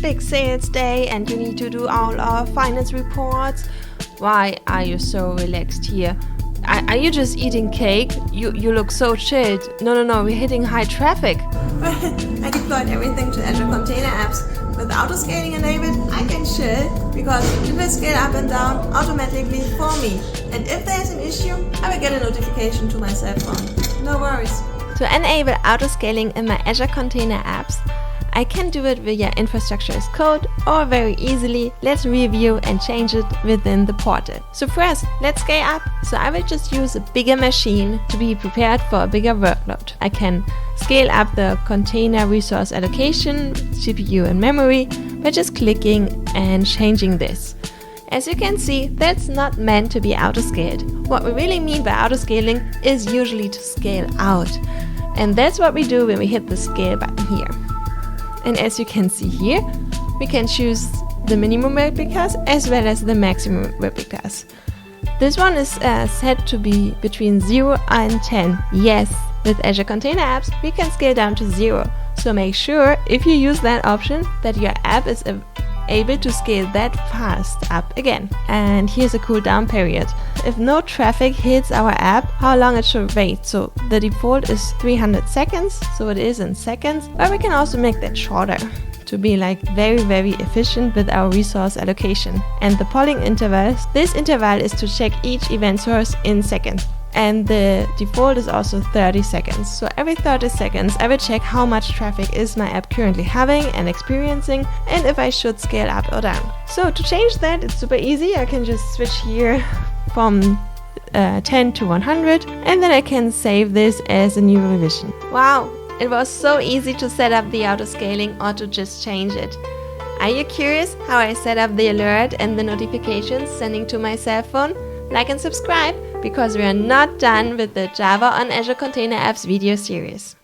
big sales day and you need to do all our finance reports. Why are you so relaxed here? Are you just eating cake? You look so chilled. No, we're hitting high traffic. I deployed everything to Azure Container Apps. With Autoscaling enabled, I can chill because it will scale up and down automatically for me. And if there's an issue, I will get a notification to my cell phone. No worries. To enable autoscaling in my Azure Container Apps, I can do it via infrastructure as code, or very easily, let's review and change it within the portal. So first, let's scale up. So I will just use a bigger machine to be prepared for a bigger workload. I can scale up the container resource allocation, CPU and memory, by just clicking and changing this. As you can see, that's not meant to be autoscaled. What we really mean by autoscaling is usually to scale out. And that's what we do when we hit the scale button here. And as you can see here, we can choose the minimum replicas as well as the maximum replicas. This one is set to be between 0 and 10. Yes, with Azure Container Apps, we can scale down to 0. So make sure, if you use that option, that your app is able to scale that fast up again. And here's a cooldown period. If no traffic hits our app, how long it should wait. So the default is 300 seconds, so it is in seconds, but we can also make that shorter to be like very efficient with our resource allocation. And the polling intervals, this interval is to check each event source in seconds. And the default is also 30 seconds. So every 30 seconds, I will check how much traffic is my app currently having and experiencing, and if I should scale up or down. So to change that, it's super easy. I can just switch here from 10 to 100, and then I can save this as a new revision. Wow, it was so easy to set up the autoscaling or to just change it. Are you curious how I set up the alert and the notifications sending to my cell phone? Like and subscribe, because we are not done with the Java on Azure Container Apps video series.